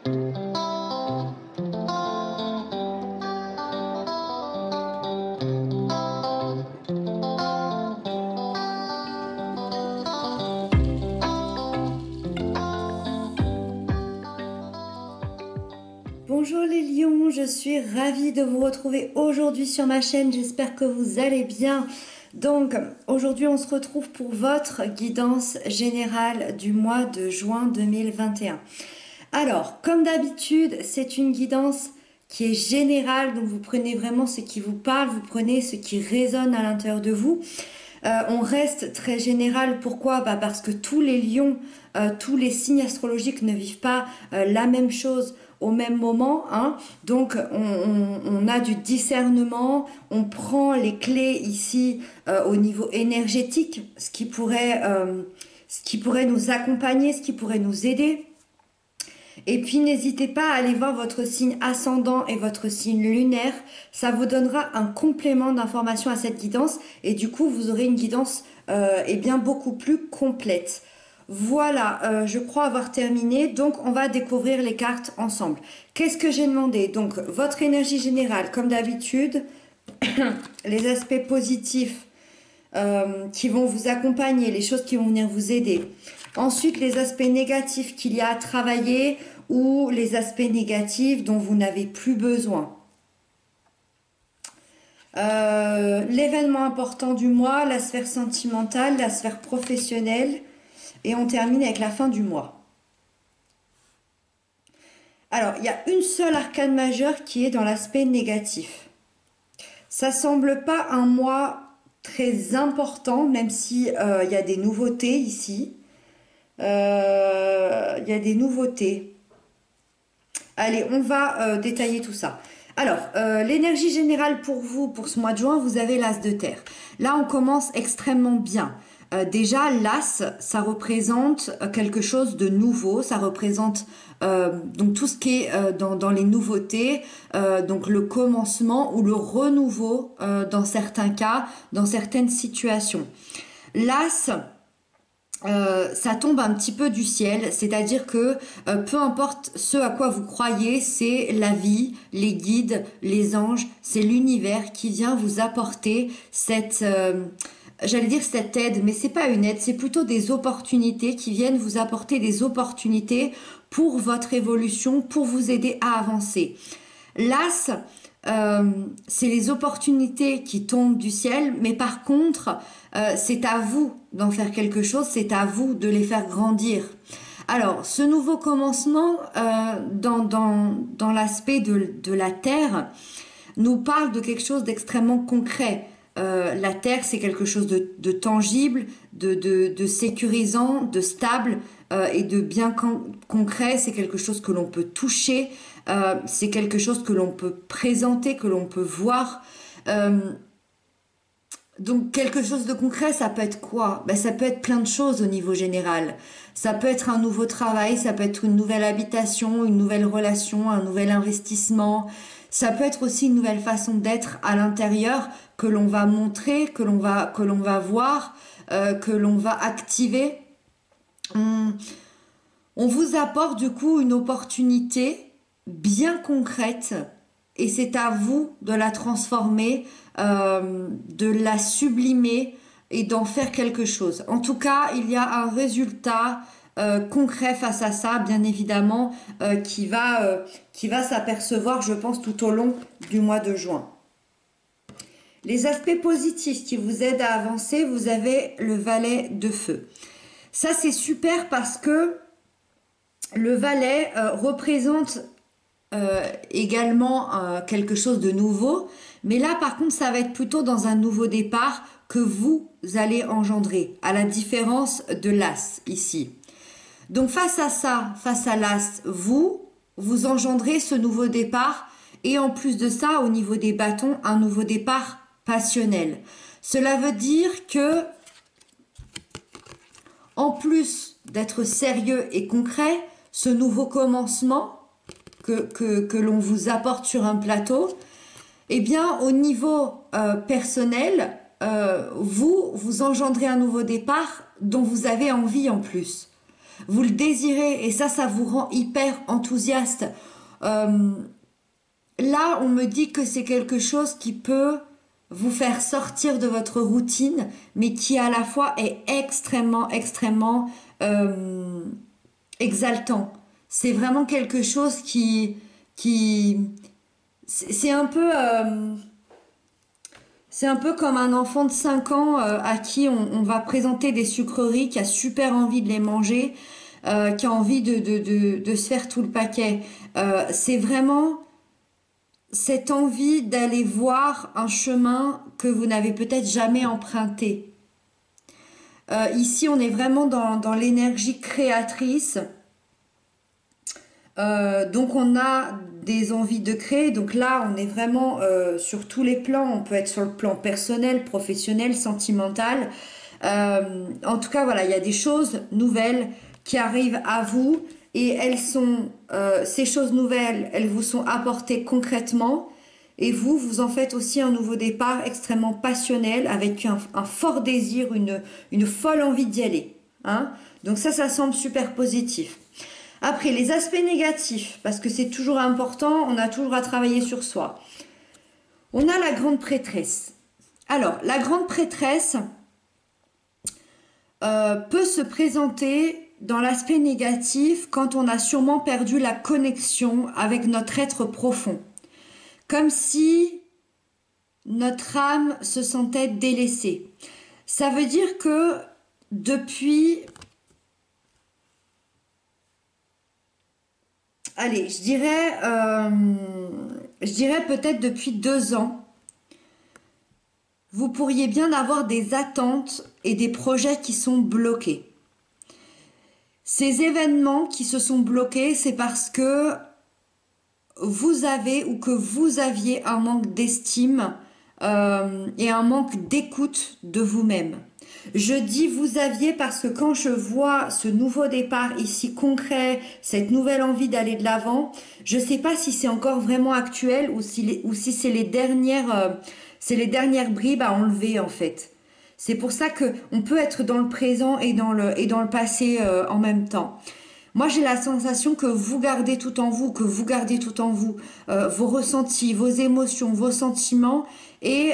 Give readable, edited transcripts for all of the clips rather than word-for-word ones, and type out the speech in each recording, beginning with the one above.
Bonjour les lions, je suis ravie de vous retrouver aujourd'hui sur ma chaîne, j'espère que vous allez bien. Donc aujourd'hui on se retrouve pour votre guidance générale du mois de juin 2021. Alors comme d'habitude c'est une guidance qui est générale, donc vous prenez vraiment ce qui vous parle, vous prenez ce qui résonne à l'intérieur de vous. On reste très général, pourquoi? Parce que tous les lions, tous les signes astrologiques ne vivent pas la même chose au même moment, hein. Donc on a du discernement, on prend les clés ici au niveau énergétique, ce qui pourrait nous accompagner, ce qui pourrait nous aider. Et puis n'hésitez pas à aller voir votre signe ascendant et votre signe lunaire, ça vous donnera un complément d'information à cette guidance et du coup vous aurez une guidance bien beaucoup plus complète. Voilà, je crois avoir terminé, donc on va découvrir les cartes ensemble. Qu'est-ce que j'ai demandé? Donc votre énergie générale, comme d'habitude, les aspects positifs qui vont vous accompagner, les choses qui vont venir vous aider. Ensuite, les aspects négatifs qu'il y a à travailler ou les aspects négatifs dont vous n'avez plus besoin. L'événement important du mois, la sphère sentimentale, la sphère professionnelle. Et on termine avec la fin du mois. Alors, il y a une seule arcane majeure qui est dans l'aspect négatif. Ça semble pas un mois très important, même si il y a des nouveautés ici. Il y a des nouveautés. Allez, on va détailler tout ça. Alors, l'énergie générale pour vous, pour ce mois de juin, vous avez l'As de terre. Là, on commence extrêmement bien. Déjà, l'As, ça représente quelque chose de nouveau. Ça représente donc tout ce qui est dans les nouveautés, donc le commencement ou le renouveau dans certains cas, dans certaines situations. L'As, ça tombe un petit peu du ciel, c'est-à-dire que peu importe ce à quoi vous croyez, c'est la vie, les guides, les anges, c'est l'univers qui vient vous apporter cette, j'allais dire cette aide, mais c'est pas une aide, c'est plutôt des opportunités qui viennent vous apporter des opportunités pour votre évolution, pour vous aider à avancer. L'As, c'est les opportunités qui tombent du ciel, mais par contre, c'est à vous d'en faire quelque chose, c'est à vous de les faire grandir. Alors, ce nouveau commencement, dans l'aspect de la Terre, nous parle de quelque chose d'extrêmement concret. La Terre, c'est quelque chose de tangible, de sécurisant, de stable et de bien concret. C'est quelque chose que l'on peut toucher, c'est quelque chose que l'on peut présenter, que l'on peut voir. Donc quelque chose de concret, ça peut être quoi? Ça peut être plein de choses au niveau général. Ça peut être un nouveau travail, ça peut être une nouvelle habitation, une nouvelle relation, un nouvel investissement. Ça peut être aussi une nouvelle façon d'être à l'intérieur que l'on va montrer, que l'on va voir, que l'on va activer. On vous apporte du coup une opportunité bien concrète et c'est à vous de la transformer, de la sublimer et d'en faire quelque chose. En tout cas, il y a un résultat concret face à ça, bien évidemment, qui va s'apercevoir, je pense, tout au long du mois de juin. Les aspects positifs qui vous aident à avancer, vous avez le valet de feu. Ça, c'est super parce que le valet représente également quelque chose de nouveau, mais là par contre ça va être plutôt dans un nouveau départ que vous allez engendrer, à la différence de l'As ici. Donc face à ça, face à l'As, vous engendrez ce nouveau départ et en plus de ça, au niveau des bâtons, un nouveau départ passionnel. Cela veut dire que en plus d'être sérieux et concret, ce nouveau commencement que l'on vous apporte sur un plateau, eh bien au niveau personnel, vous engendrez un nouveau départ dont vous avez envie en plus. vous le désirez et ça vous rend hyper enthousiaste. Euh, Là, on me dit que c'est quelque chose qui peut vous faire sortir de votre routine, mais qui à la fois est extrêmement, extrêmement euh, exaltant. C'est vraiment quelque chose qui, c'est un peu, c'est un peu comme un enfant de 5 ans à qui on va présenter des sucreries, qui a super envie de les manger, qui a envie de se faire tout le paquet. C'est vraiment cette envie d'aller voir un chemin que vous n'avez peut-être jamais emprunté. Ici, on est vraiment dans l'énergie créatrice. Donc, on a des envies de créer. Donc là, on est vraiment sur tous les plans. On peut être sur le plan personnel, professionnel, sentimental. En tout cas, voilà, il y a des choses nouvelles qui arrivent à vous et ces choses nouvelles, elles vous sont apportées concrètement et vous en faites aussi un nouveau départ extrêmement passionnel avec un fort désir, une folle envie d'y aller. Hein. Donc ça semble super positif. Après, les aspects négatifs, parce que c'est toujours important, on a toujours à travailler sur soi. On a la grande prêtresse. Alors, la grande prêtresse peut se présenter dans l'aspect négatif quand on a sûrement perdu la connexion avec notre être profond. Comme si notre âme se sentait délaissée. Ça veut dire que depuis... Allez, je dirais peut-être depuis 2 ans, vous pourriez bien avoir des attentes et des projets qui sont bloqués. Ces événements qui se sont bloqués, c'est parce que vous avez ou que vous aviez un manque d'estime et un manque d'écoute de vous-même. Je dis vous aviez parce que quand je vois ce nouveau départ ici concret, cette nouvelle envie d'aller de l'avant, je ne sais pas si c'est encore vraiment actuel ou si c'est les dernières bribes à enlever en fait. C'est pour ça que on peut être dans le présent et dans le passé en même temps. Moi, j'ai la sensation que vous gardez tout en vous, vos ressentis, vos émotions, vos sentiments, et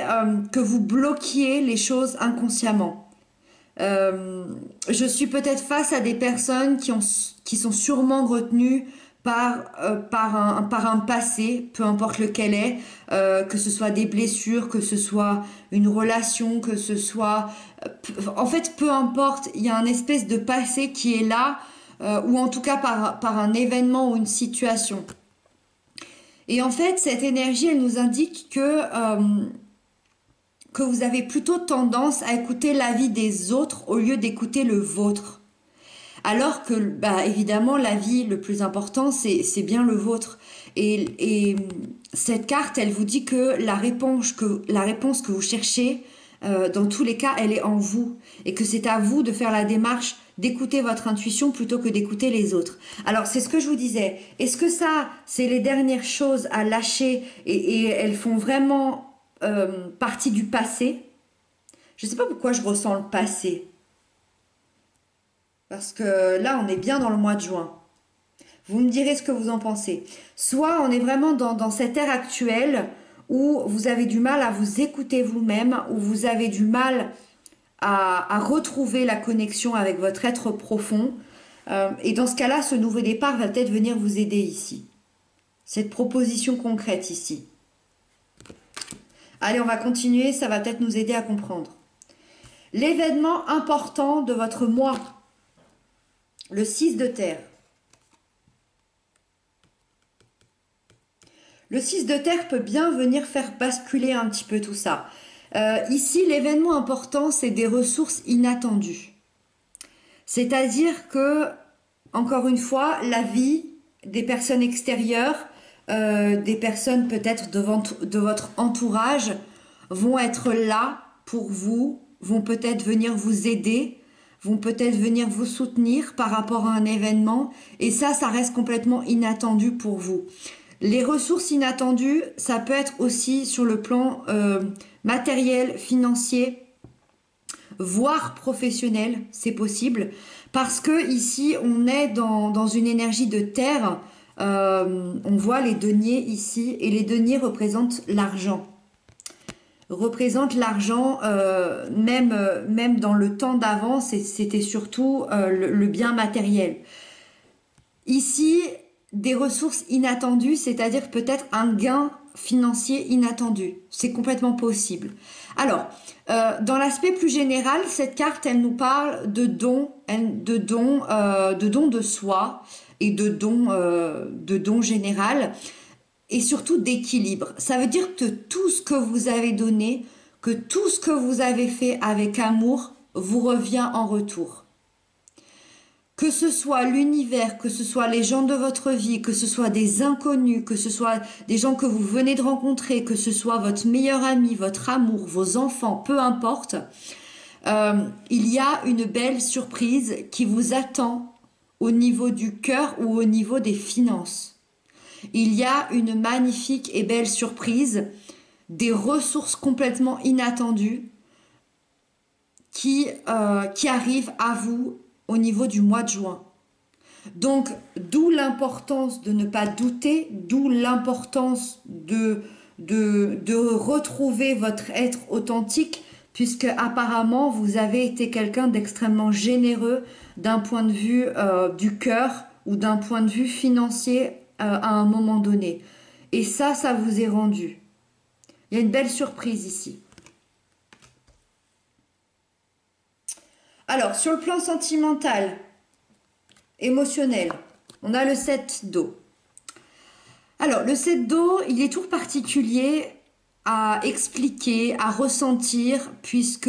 que vous bloquiez les choses inconsciemment. Euh, je suis peut-être face à des personnes qui sont sûrement retenues par un passé, peu importe lequel est, que ce soit des blessures, que ce soit une relation, que ce soit... en fait, peu importe, il y a un espèce de passé qui est là, ou en tout cas par un événement ou une situation. Et en fait, cette énergie, elle nous indique que vous avez plutôt tendance à écouter l'avis des autres au lieu d'écouter le vôtre. Alors que, bah, évidemment, l'avis le plus important, c'est bien le vôtre. Et cette carte, elle vous dit que la réponse que vous cherchez, dans tous les cas, elle est en vous. Et que c'est à vous de faire la démarche d'écouter votre intuition plutôt que d'écouter les autres. Alors, c'est ce que je vous disais. Est-ce que ça, c'est les dernières choses à lâcher et elles font vraiment partie du passé? Je ne sais pas pourquoi je ressens le passé. Parce que là, on est bien dans le mois de juin. Vous me direz ce que vous en pensez. Soit on est vraiment dans cette ère actuelle où vous avez du mal à vous écouter vous-même, où vous avez du mal à retrouver la connexion avec votre être profond. Et dans ce cas-là, ce nouveau départ va peut-être venir vous aider ici. Cette proposition concrète ici. Allez, on va continuer, ça va peut-être nous aider à comprendre. L'événement important de votre mois. Le 6 de terre. Le 6 de terre peut bien venir faire basculer un petit peu tout ça. Ici, l'événement important, c'est des ressources inattendues. C'est-à-dire que, encore une fois, la vie des personnes extérieures, des personnes peut-être de votre entourage, vont être là pour vous, vont peut-être venir vous aider, vont peut-être venir vous soutenir par rapport à un événement, et ça reste complètement inattendu pour vous. Les ressources inattendues, ça peut être aussi sur le plan matériel, financier, voire professionnel, c'est possible, Parce que ici, on est dans une énergie de terre. On voit les deniers ici, et les deniers représentent l'argent. Représentent l'argent, même dans le temps d'avant, c'était surtout le bien matériel. Ici, des ressources inattendues, c'est-à-dire peut-être un gain financier inattendu. C'est complètement possible. Alors, dans l'aspect plus général, cette carte, elle nous parle de dons, de dons de soi et de dons général et surtout d'équilibre. Ça veut dire que tout ce que vous avez donné, que tout ce que vous avez fait avec amour vous revient en retour. Que ce soit l'univers, que ce soit les gens de votre vie, que ce soit des inconnus, que ce soit des gens que vous venez de rencontrer, que ce soit votre meilleur ami, votre amour, vos enfants, peu importe, il y a une belle surprise qui vous attend au niveau du cœur ou au niveau des finances. Il y a une magnifique et belle surprise, des ressources complètement inattendues qui arrivent à vous au niveau du mois de juin. Donc, d'où l'importance de ne pas douter, d'où l'importance de retrouver votre être authentique, puisque apparemment vous avez été quelqu'un d'extrêmement généreux d'un point de vue du cœur ou d'un point de vue financier à un moment donné. Et ça vous est rendu. Il y a une belle surprise ici. Alors, sur le plan sentimental, émotionnel, on a le 7 d'eau. Alors, le 7 d'eau, il est tout particulier à expliquer, à ressentir, puisque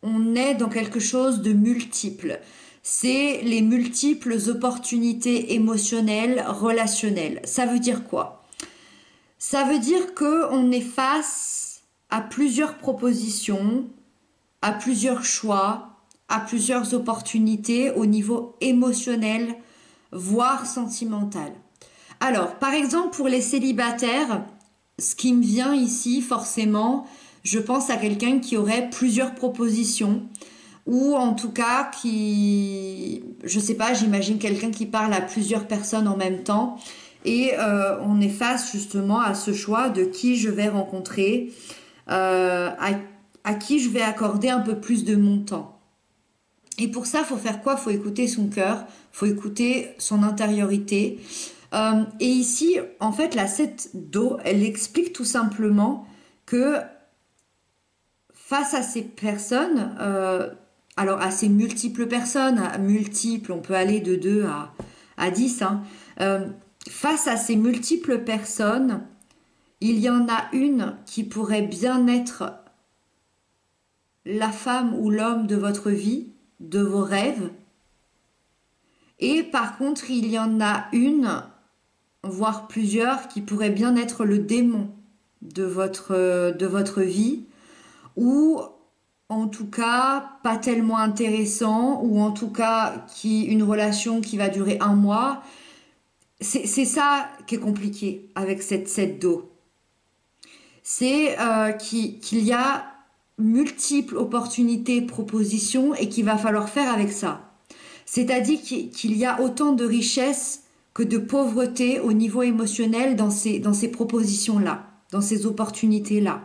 on est dans quelque chose de multiple. C'est les multiples opportunités émotionnelles, relationnelles. Ça veut dire quoi? Ça veut dire qu'on est face à plusieurs propositions, à plusieurs choix, à plusieurs opportunités au niveau émotionnel, voire sentimental. Alors, par exemple, pour les célibataires, ce qui me vient ici, forcément, je pense à quelqu'un qui aurait plusieurs propositions, ou en tout cas je sais pas, j'imagine quelqu'un qui parle à plusieurs personnes en même temps, et on est face justement à ce choix de qui je vais rencontrer, à qui je vais accorder un peu plus de mon temps. Et pour ça, il faut faire quoi? Il faut écouter son cœur, il faut écouter son intériorité. Et ici, en fait, la 7 d'eau, elle explique tout simplement que face à ces personnes, alors à ces multiples personnes, multiples, on peut aller de 2 à 10, hein, face à ces multiples personnes, il y en a une qui pourrait bien être la femme ou l'homme de votre vie, de vos rêves. Et par contre, il y en a une, voire plusieurs, qui pourraient bien être le démon de votre vie, ou en tout cas pas tellement intéressant, ou en tout cas une relation qui va durer un mois. C'est ça qui est compliqué avec cette 7 d'eau. C'est qu'il y a multiples opportunités, propositions et qu'il va falloir faire avec ça. C'est-à-dire qu'il y a autant de richesse que de pauvreté au niveau émotionnel dans ces propositions-là, dans ces opportunités-là.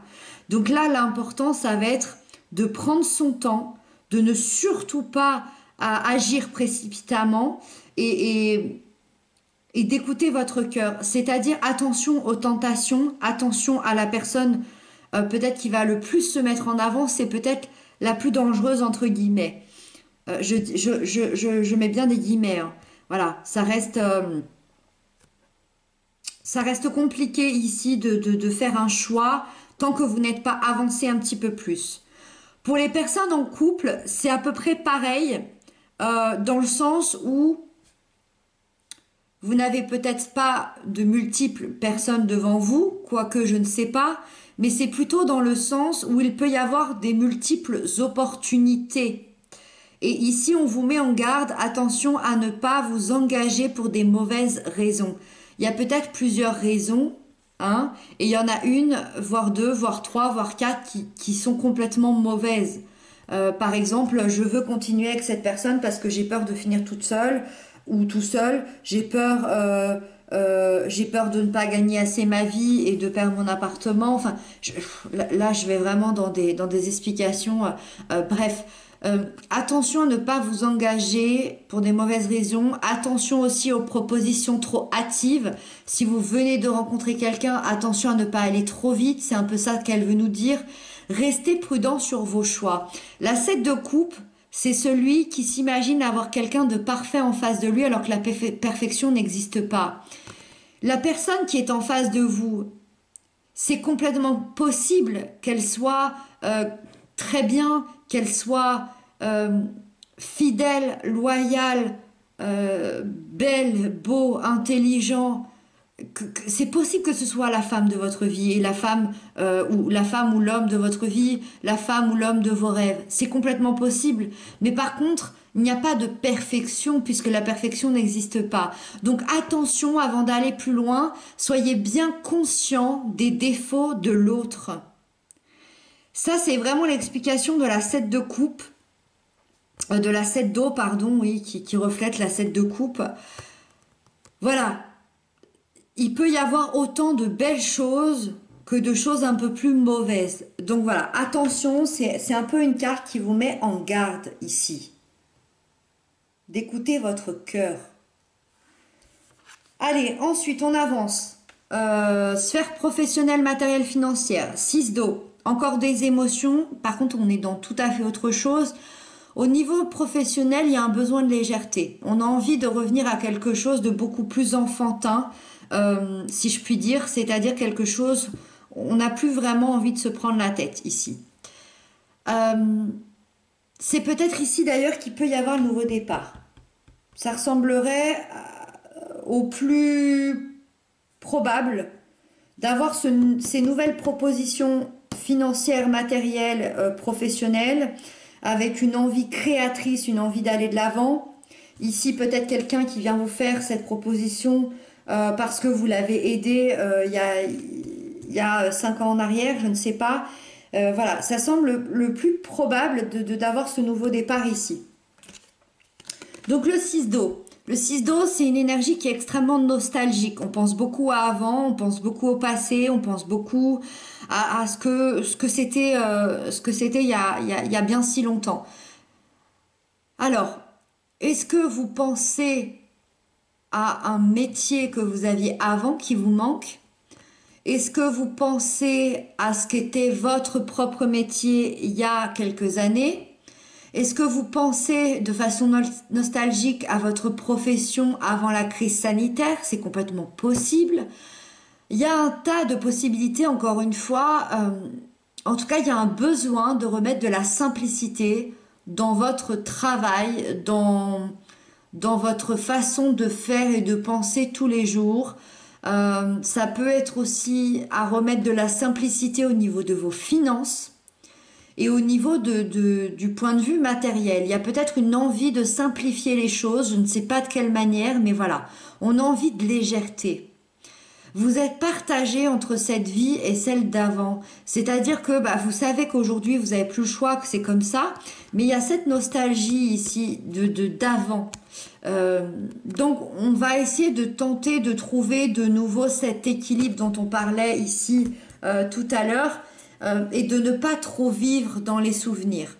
Donc là, l'important, ça va être de prendre son temps, de ne surtout pas agir précipitamment et d'écouter votre cœur. C'est-à-dire attention aux tentations, attention à la personne peut-être qui va le plus se mettre en avant, c'est peut-être la plus dangereuse entre guillemets. Je mets bien des guillemets, hein. Voilà, ça reste compliqué ici de faire un choix tant que vous n'êtes pas avancé un petit peu plus. Pour les personnes en couple, c'est à peu près pareil, dans le sens où vous n'avez peut-être pas de multiples personnes devant vous, quoique je ne sais pas, mais c'est plutôt dans le sens où il peut y avoir des multiples opportunités. Et ici, on vous met en garde, attention à ne pas vous engager pour des mauvaises raisons. Il y a peut-être plusieurs raisons, hein, et il y en a une, voire deux, voire trois, voire quatre qui sont complètement mauvaises. Par exemple, je veux continuer avec cette personne parce que j'ai peur de finir toute seule ou tout seul. J'ai peur de ne pas gagner assez ma vie et de perdre mon appartement. Enfin, là, je vais vraiment dans des explications. Bref, attention à ne pas vous engager pour des mauvaises raisons. Attention aussi aux propositions trop hâtives. Si vous venez de rencontrer quelqu'un, attention à ne pas aller trop vite. C'est un peu ça qu'elle veut nous dire. Restez prudent sur vos choix. La 7 de coupe, c'est celui qui s'imagine avoir quelqu'un de parfait en face de lui alors que la perfection n'existe pas. La personne qui est en face de vous, c'est complètement possible qu'elle soit très bien, qu'elle soit fidèle, loyale, belle, beau, intelligent. C'est possible que ce soit la femme de votre vie et la femme ou l'homme de votre vie, la femme ou l'homme de vos rêves. C'est complètement possible. Mais par contre, il n'y a pas de perfection puisque la perfection n'existe pas. Donc attention avant d'aller plus loin, soyez bien conscient des défauts de l'autre. Ça, c'est vraiment l'explication de la 7 de coupe, de la 7 d'eau, pardon, oui, qui reflète la 7 de coupe. Voilà. Il peut y avoir autant de belles choses que de choses un peu plus mauvaises. Donc voilà, attention, c'est un peu une carte qui vous met en garde ici. D'écouter votre cœur. Allez, ensuite on avance. Sphère professionnelle, matérielle, financière. 6 d'eau. Encore des émotions. Par contre, on est dans tout à fait autre chose. Au niveau professionnel, il y a un besoin de légèreté. On a envie de revenir à quelque chose de beaucoup plus enfantin, si je puis dire. C'est-à-dire quelque chose, on n'a plus vraiment envie de se prendre la tête ici. C'est peut-être ici d'ailleurs qu'il peut y avoir un nouveau départ. Ça ressemblerait au plus probable d'avoir ces nouvelles propositions financières, matérielles, professionnelles, avec une envie créatrice, une envie d'aller de l'avant. Ici, peut-être quelqu'un qui vient vous faire cette proposition parce que vous l'avez aidé il y a 5 ans en arrière, je ne sais pas. Voilà, ça semble le plus probable d'avoir ce nouveau départ ici. Donc le 6 d'eau. Le 6 d'eau, c'est une énergie qui est extrêmement nostalgique. On pense beaucoup à avant, on pense beaucoup au passé, on pense beaucoup à ce que c'était il y a bien si longtemps. Alors, est-ce que vous pensez à un métier que vous aviez avant qui vous manque? Est-ce que vous pensez à ce qu'était votre propre métier il y a quelques années? Est-ce que vous pensez de façon nostalgique à votre profession avant la crise sanitaire? C'est complètement possible. Il y a un tas de possibilités, encore une fois. En tout cas, il y a un besoin de remettre de la simplicité dans votre travail, dans votre façon de faire et de penser tous les jours. Ça peut être aussi à remettre de la simplicité au niveau de vos finances et au niveau du point de vue matériel. Il y a peut-être une envie de simplifier les choses, je ne sais pas de quelle manière, mais voilà, on a envie de légèreté. Vous êtes partagé entre cette vie et celle d'avant. C'est-à-dire que vous savez qu'aujourd'hui, vous n'avez plus le choix, que c'est comme ça. Mais il y a cette nostalgie ici d'avant. Donc, on va essayer de tenter de trouver de nouveau cet équilibre dont on parlait ici tout à l'heure. Et de ne pas trop vivre dans les souvenirs.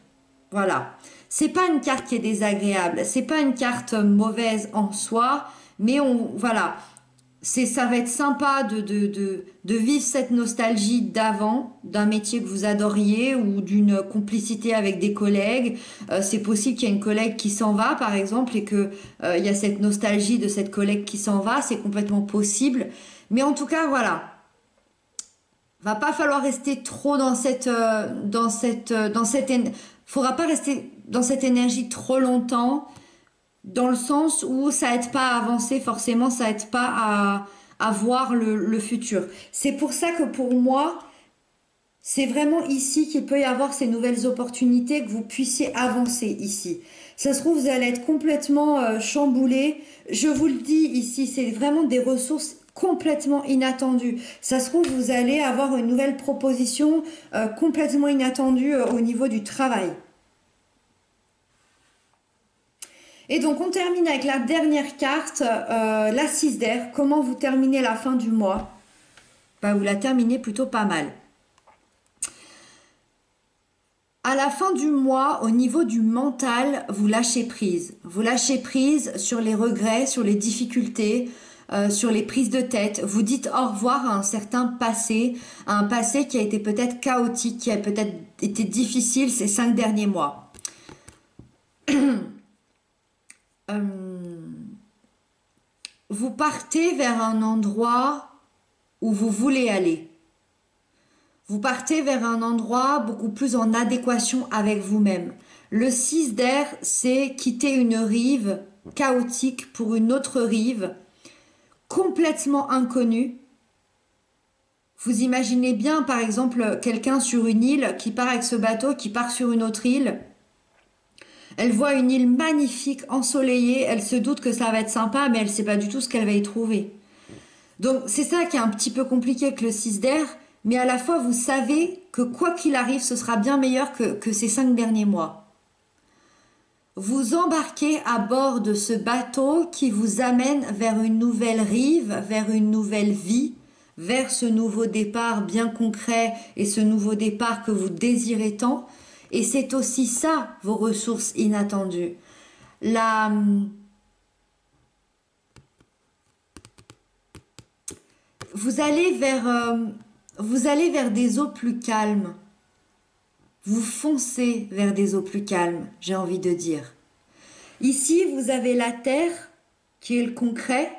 Voilà. C'est pas une carte qui est désagréable. C'est pas une carte mauvaise en soi. Mais voilà. Ça va être sympa de vivre cette nostalgie d'avant, d'un métier que vous adoriez ou d'une complicité avec des collègues. C'est possible qu'il y ait une collègue qui s'en va, par exemple, et que il y a cette nostalgie de cette collègue qui s'en va. C'est complètement possible. Mais en tout cas, voilà. Va pas falloir rester trop faudra pas rester dans cette énergie trop longtemps, dans le sens où ça aide pas à avancer forcément, ça aide pas à voir le futur. C'est pour ça que pour moi, c'est vraiment ici qu'il peut y avoir ces nouvelles opportunités, que vous puissiez avancer ici. Ça se trouve, vous allez être complètement chamboulé. Je vous le dis ici, c'est vraiment des ressources complètement inattendues. Ça se trouve, vous allez avoir une nouvelle proposition complètement inattendue au niveau du travail. Et donc on termine avec la dernière carte, la 6 d'air. Comment vous terminez la fin du mois? Bah, vous la terminez plutôt pas mal. À la fin du mois, au niveau du mental, vous lâchez prise. Vous lâchez prise sur les regrets, sur les difficultés, sur les prises de tête. Vous dites au revoir à un certain passé, à un passé qui a été peut-être chaotique, qui a peut-être été difficile ces 5 derniers mois. Euh, vous partez vers un endroit où vous voulez aller. Vous partez vers un endroit beaucoup plus en adéquation avec vous-même. Le 6 d'air, c'est quitter une rive chaotique pour une autre rive complètement inconnue. Vous imaginez bien, par exemple, quelqu'un sur une île qui part avec ce bateau, qui part sur une autre île. Elle voit une île magnifique, ensoleillée, elle se doute que ça va être sympa, mais elle ne sait pas du tout ce qu'elle va y trouver. Donc c'est ça qui est un petit peu compliqué avec le 6 d'air, mais à la fois vous savez que quoi qu'il arrive, ce sera bien meilleur que ces 5 derniers mois. Vous embarquez à bord de ce bateau qui vous amène vers une nouvelle rive, vers une nouvelle vie, vers ce nouveau départ bien concret et ce nouveau départ que vous désirez tant. Et c'est aussi ça, vos ressources inattendues. La, vous allez vers des eaux plus calmes. Vous foncez vers des eaux plus calmes, j'ai envie de dire. Ici, vous avez la terre, qui est le concret,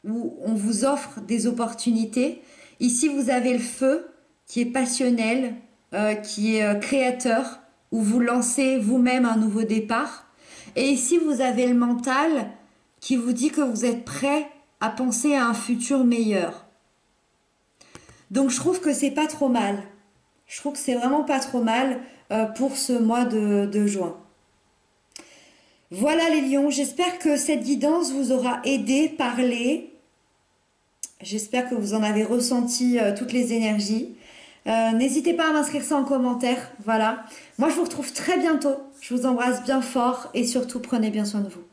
où on vous offre des opportunités. Ici, vous avez le feu, qui est passionnel, qui est créateur, où vous lancez vous-même un nouveau départ. Et ici, vous avez le mental, qui vous dit que vous êtes prêt à penser à un futur meilleur. Donc, je trouve que c'est pas trop mal. Je trouve que c'est vraiment pas trop mal pour ce mois de juin. Voilà les lions, j'espère que cette guidance vous aura aidé, parlé. J'espère que vous en avez ressenti toutes les énergies. N'hésitez pas à m'inscrire ça en commentaire. Voilà. Moi, je vous retrouve très bientôt. Je vous embrasse bien fort et surtout, prenez bien soin de vous.